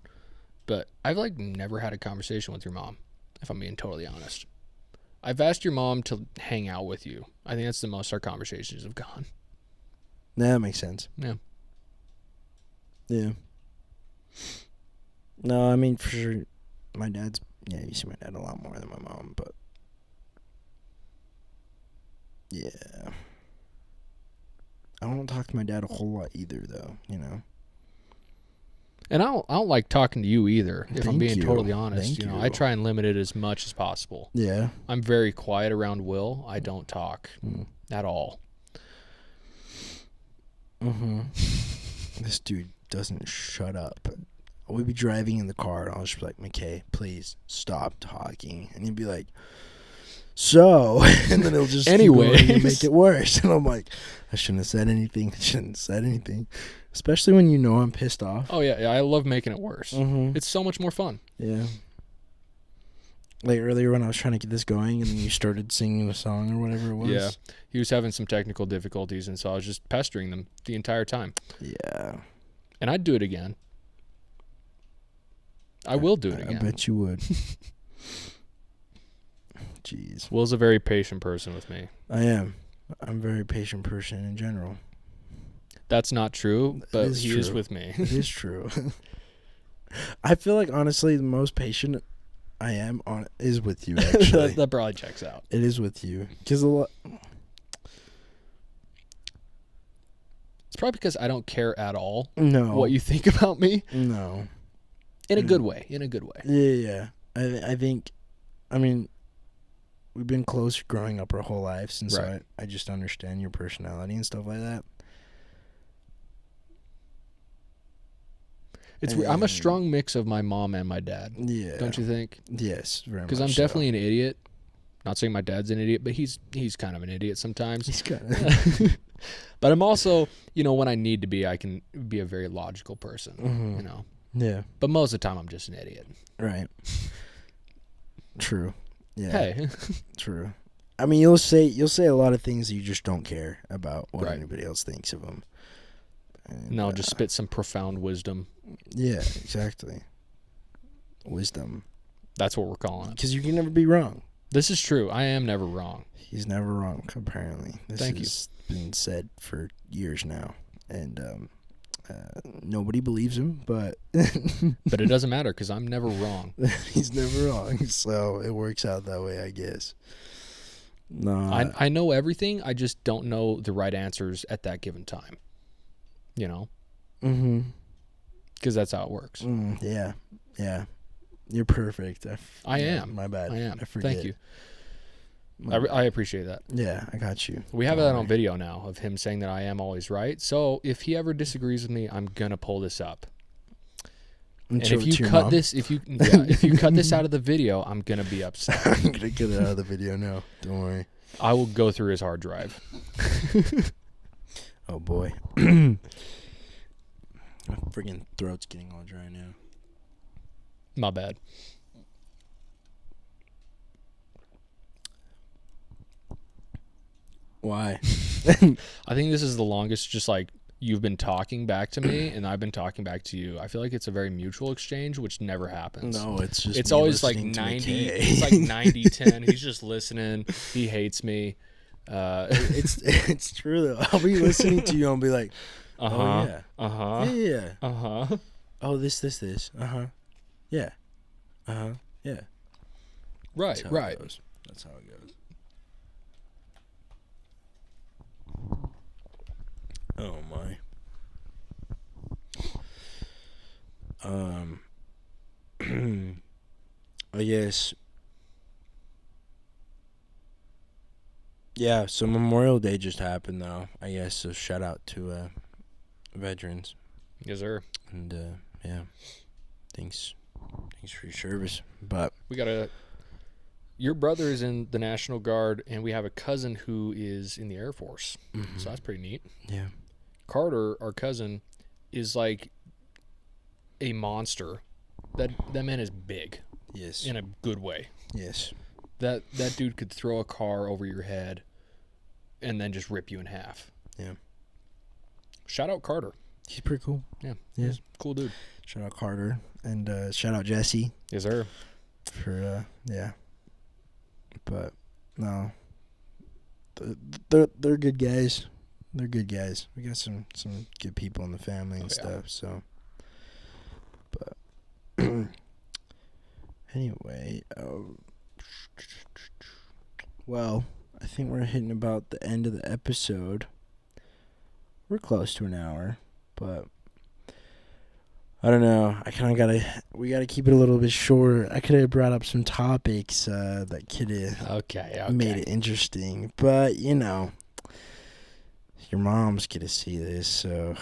but I've like never had a conversation with your mom, if I'm being totally honest. I've asked your mom to hang out with you. I think that's the most our conversations have gone. Nah, that makes sense. Yeah. Yeah. No, I mean, for sure, my dad's, you see my dad a lot more than my mom, but yeah. I don't talk to my dad a whole lot either, though, And I don't like talking to you either, if I'm being totally honest. Thank you. I try and limit it as much as possible. Yeah. I'm very quiet around Will. I don't talk at all. Mm-hmm. This dude doesn't shut up. We'd be driving in the car, and I'll just be like, Mckay, please stop talking. And he'd be like, so, and then he'll just Anyways. keep going and make it worse. And I'm like, I shouldn't have said anything. Especially when I'm pissed off. Oh, yeah, I love making it worse. Mm-hmm. It's so much more fun. Yeah. Like earlier when I was trying to get this going, and then you started singing a song or whatever it was. Yeah, he was having some technical difficulties, and so I was just pestering them the entire time. Yeah. And I'd do it again. I will do it again. I bet you would. Jeez. Will's a very patient person with me. I am. I'm a very patient person in general. That's not true, but he is with me. It is true. I feel like, honestly, the most patient I am is with you, actually. that probably checks out. It is with you. Because it's probably because I don't care at all what you think about me. No. In a good way. In a good way. Yeah. I think, we've been close growing up our whole lives, and so I just understand your personality and stuff like that. I'm a strong mix of my mom and my dad. Yeah. Don't you think? Yes, very much. Because I'm definitely an idiot. Not saying my dad's an idiot, but he's kind of an idiot sometimes. He's kind of. But I'm also, when I need to be, I can be a very logical person. Mm-hmm. Yeah. But most of the time, I'm just an idiot. Right. True. Yeah. Hey. True. I mean, you'll say a lot of things that you just don't care about what anybody else thinks of them. And, no, just spit some profound wisdom. Yeah, exactly. Wisdom. That's what we're calling it. Because you can never be wrong. This is true. I am never wrong. He's never wrong, apparently. Thank you. This has been said for years now. And nobody believes him, but... But it doesn't matter because I'm never wrong. He's never wrong, so it works out that way, I guess. No, I know everything. I just don't know the right answers at that given time. Mm-hmm. Because that's how it works. Yeah. You're perfect. I am. My bad. I am. I forget. Thank you. I appreciate that. Yeah, I got you. We have that on video now of him saying that I am always right. So if he ever disagrees with me, I'm gonna pull this up. And if you cut this, if you cut this out of the video, I'm gonna be upset. I'm gonna get it out of the video now. Don't worry. I will go through his hard drive. Oh boy. My freaking throat's getting all dry now. My bad. Why? I think this is the longest just like you've been talking back to me and I've been talking back to you. I feel like it's a very mutual exchange, which never happens. No, it's always like 90. It's like 90-10. He's just listening. He hates me. It's true though. I'll be listening to you and I'll be like, uh-huh. Oh yeah. Uh-huh. Yeah. Uh-huh. Oh, this. Uh-huh. Yeah. Uh-huh. Yeah. Right. That's how it goes. Oh my. I guess Yeah, so Memorial Day just happened, though, I guess. So shout out to veterans. Yes, sir. And, yeah, thanks for your service. But We got your brother is in the National Guard, and we have a cousin who is in the Air Force. mm-hmm. So that's pretty neat. Yeah. Carter, our cousin, is like a monster. That man is big. Yes. In a good way. Yes. That dude could throw a car over your head and then just rip you in half. Yeah. Shout out Carter. He's pretty cool. Yeah. Yeah. He's a cool dude. Shout out Carter. And shout out Jesse. Yes, sir. For, yeah. But, no. They're good guys. They're good guys. We got some good people in the family and stuff, so. But, anyway, well, I think we're hitting about the end of the episode. We're close to an hour, but I don't know. We gotta keep it a little bit short. I could have brought up some topics that could have made it interesting, but your mom's gonna see this, so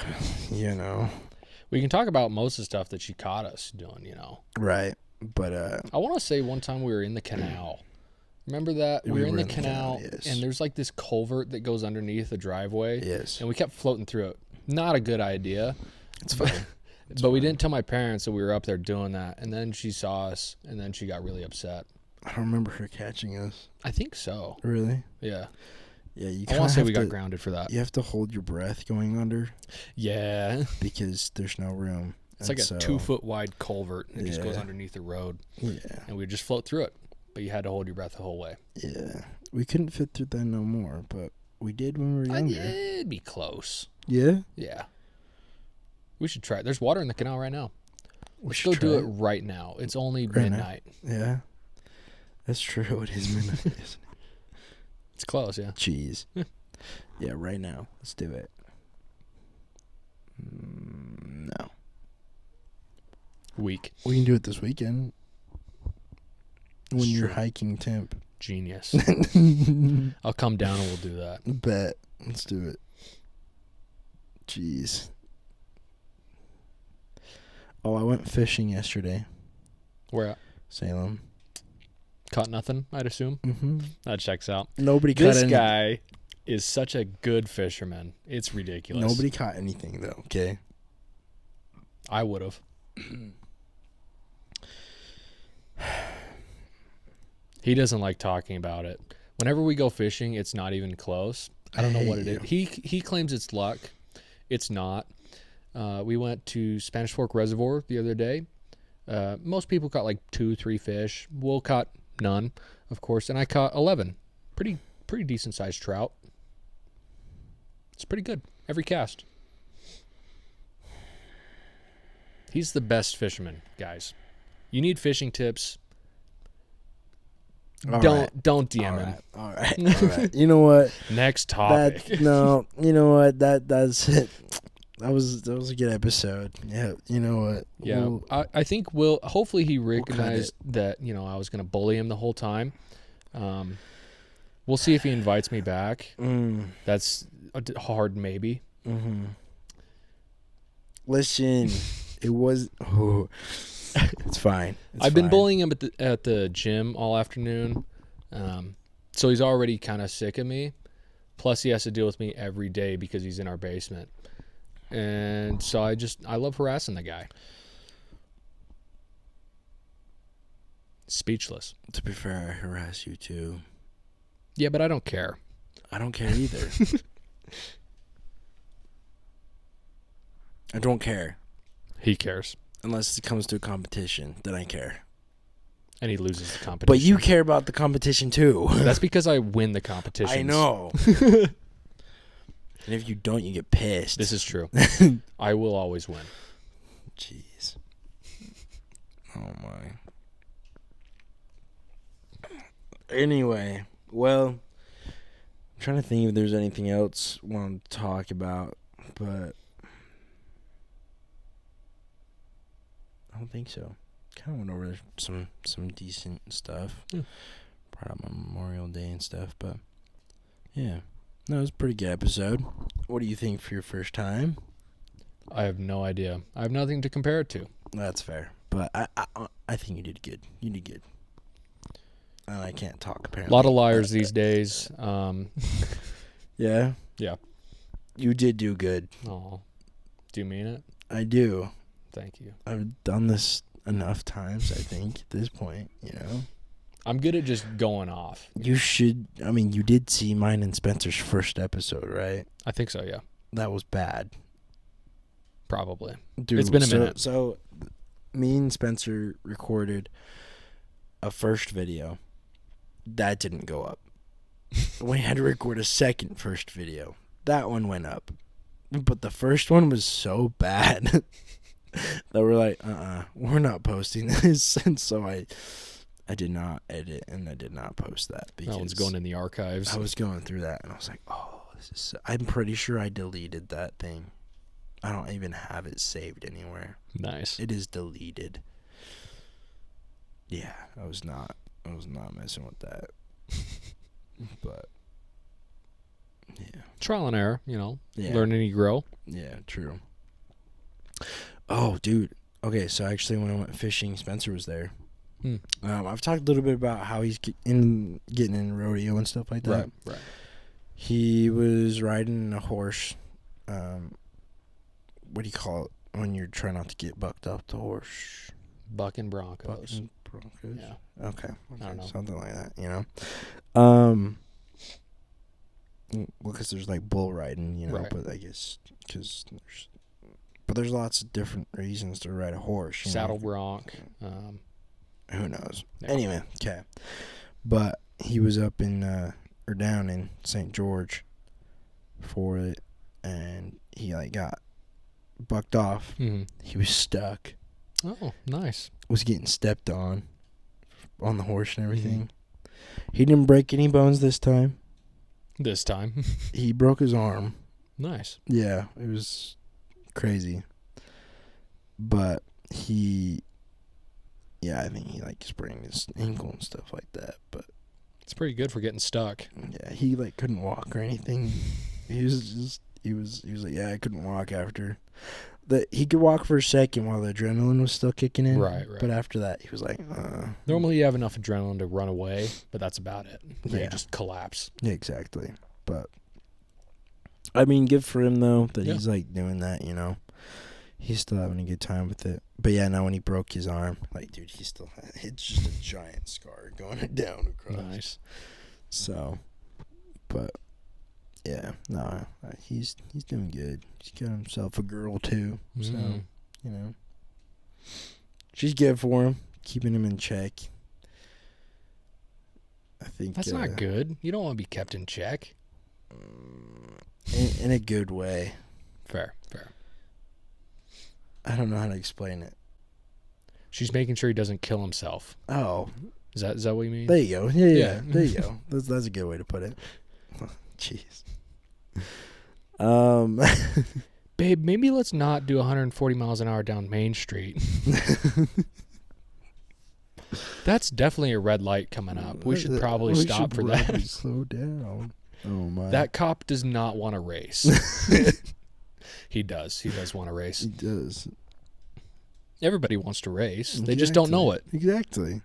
We can talk about most of the stuff that she caught us doing, Right, but I want to say one time we were in the canal. Remember that? We were in the canal, yes. And there's like this culvert that goes underneath the driveway. Yes. And we kept floating through it. Not a good idea. It's fine. But we didn't tell my parents that we were up there doing that. And then she saw us, and then she got really upset. I don't remember her catching us. I think so. Really? Yeah. Yeah, I want to say we got grounded for that. You have to hold your breath going under. Yeah. Because there's no room. It's like a 2-foot wide culvert. And it just goes underneath the road. Yeah. And we would just float through it. But you had to hold your breath the whole way. Yeah. We couldn't fit through that no more, but we did when we were younger. It'd be close. Yeah? Yeah. We should try it. There's water in the canal right now. Let's go should do try it right now. It's only midnight. Yeah. That's true. It is midnight, isn't it? It's close, yeah. Jeez. Yeah, right now. Let's do it. No. Week. We can do it this weekend. When It's you're true. hiking temp. Genius. I'll come down and we'll do that. Bet. Let's do it. Jeez. Oh, I went fishing yesterday. Where at? Salem. Caught nothing, I'd assume. Mm-hmm. That checks out. Nobody caught This any. guy is such a good fisherman. It's ridiculous. Nobody caught anything, though, okay? I would have. He doesn't like talking about it. Whenever we go fishing, it's not even close. I don't know what it is. He claims it's luck. It's not. We went to Spanish Fork Reservoir the other day. Most people caught like 2-3 fish. Will caught none, of course, and I caught 11. Pretty decent sized trout. It's pretty good every cast. He's the best fisherman, guys. You need fishing tips. Don't DM him. All right. You know what? Next topic. You know what? That's it. That was a good episode. Yeah. You know what? Yeah. I think hopefully he recognized that, I was going to bully him the whole time. We'll see if he invites me back. That's a hard maybe. Mm-hmm. Listen, it was... Oh, it's fine. I've been bullying him at the gym all afternoon. So he's already kind of sick of me. Plus he has to deal with me every day because he's in our basement. And so I love harassing the guy. Speechless. To be fair, I harass you too. Yeah, but I don't care. I don't care either. I don't care. He cares. Unless it comes to a competition, then I care. And he loses the competition. But you care about the competition too. That's because I win the competition. I know. And if you don't, you get pissed. This is true. I will always win. Jeez. Oh my. Anyway, well, I'm trying to think if there's anything else I want to talk about, but I don't think so. Kind of went over some decent stuff. Yeah. Brought up Memorial Day and stuff, but Yeah. No, it was a pretty good episode. What do you think for your first time? I have no idea. I have nothing to compare it to. That's fair. But I think you did good. You did good. And I can't talk, A apparently. lot of liars these days. Yeah? Yeah. You did do good. Oh, do you mean it? I do. Thank you. I've done this enough times, I think, at this point, you know? I'm good at just going off. You should, I mean, you did see mine and Spencer's first episode, right? I think so, yeah. That was bad. Probably. Dude, It's been a minute. So, me and Spencer recorded a first video. That didn't go up. We had to record a second first video. That one went up. But the first one was so bad that we're like, we're not posting this. And so I did not edit and I did not post that. Because That one's going in the archives. I was going through that and I was like, oh, this is... I'm pretty sure I deleted that thing. I don't even have it saved anywhere. Nice. It is deleted. Yeah, I was not messing with that. But yeah. Trial and error, you know. Yeah. Learn and you grow. Yeah, true. Oh, dude. Okay, so actually when I went fishing, Spencer was there. I've talked a little bit about how he's getting in rodeo and stuff like that. Right. He was riding a horse. What do you call it when you're trying not to get bucked off the horse? Bucking Broncos. Bucking Broncos? Yeah. Okay. I don't know. Something like that, you know? Well, because there's like bull riding, you know, Right. but I guess there's lots of different reasons to ride a horse. You Saddle know? bronc. Who knows? Yeah. Anyway, okay. But he was up in, or down in St. George for it, and he like got bucked off. Mm-hmm. He was stuck. Oh, nice. Was getting stepped on the horse and everything. He didn't break any bones this time. This time. He broke his arm. Nice. Yeah, it was crazy. But I think he like sprained his ankle and stuff like that. But It's pretty good for getting stuck. yeah, he like couldn't walk or anything. He was like, yeah, I couldn't walk after. He could walk for a second while the adrenaline was still kicking in. Right. But after that, he was like, Normally you have enough adrenaline to run away, but that's about it. Then Yeah. You just collapse. Yeah, exactly. But I mean, good for him though that Yeah. he's like doing that. You know, he's still having a good time with it. But yeah, now when he broke his arm, like, dude, it's just a giant scar going down across. Nice. So, but yeah, no, he's doing good. He's got himself a girl too. So, you know, she's good for him, keeping him in check. I think That's not good. You don't want to be kept in check. In a good way. Fair. I don't know how to explain it. She's making sure he doesn't kill himself. Oh, Is that what you mean? there you go. Yeah. Yeah. There you go. That's a good way to put it. Jeez. Babe, maybe let's not do 140 miles an hour down Main Street. That's definitely a red light coming up. We should probably stop for that. Slow down. Oh my. That cop does not want to race. He does. He does want to race. He does. Everybody wants to race. They just don't know it. Exactly.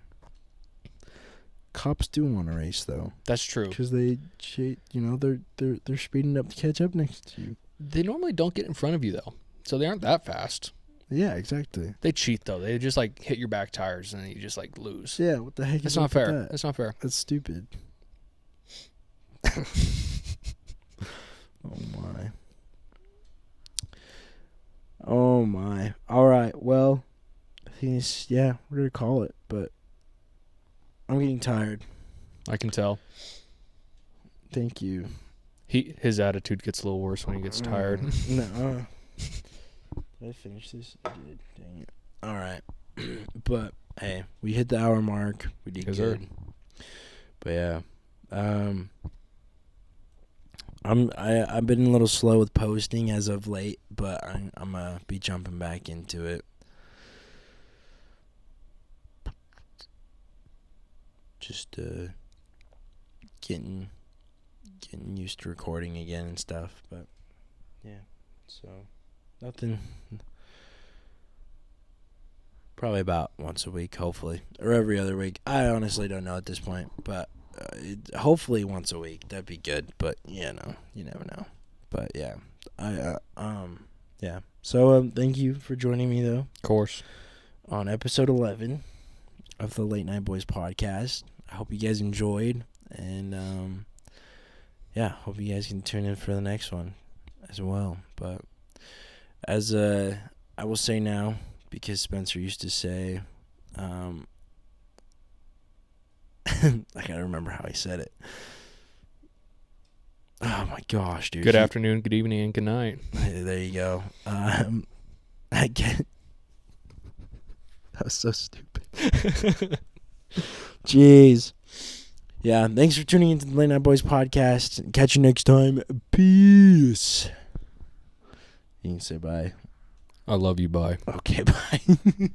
Cops do want to race though, That's true. because they're speeding up to catch up next to you. They normally don't get in front of you though, so they aren't that fast. Yeah, exactly. They cheat though. They just like hit your back tires and then you just like lose. Yeah, what the heck? That's is not up with fair. that? That's not fair. That's stupid. Oh my. All right. Well, I think we're gonna call it, but I'm getting tired. I can tell. Thank you. His attitude gets a little worse when he gets tired. No. Did I finish this? I did. Dang it. All right. But hey, we hit the hour mark. We did Yes, sir. good. But yeah, I've been a little slow with posting as of late, but I'm gonna be jumping back into it. Just getting getting used to recording again and stuff. But yeah, so nothing. Probably about once a week, hopefully, or every other week. I honestly don't know at this point, but hopefully once a week. That'd be good. But you never know. But yeah, yeah. So thank you for joining me though. Of course. On episode 11 of the Late Night Boys podcast. I hope you guys enjoyed, and yeah, hope you guys can tune in for the next one as well. But as I will say now, because Spencer used to say, I gotta remember how he said it. Oh my gosh, dude! Good afternoon, good evening, and good night. There you go. I get. That was so stupid. Jeez. Yeah, thanks for tuning into the Late Night Boys podcast. Catch you next time. Peace. You can say bye. I love you, bye. Okay, bye.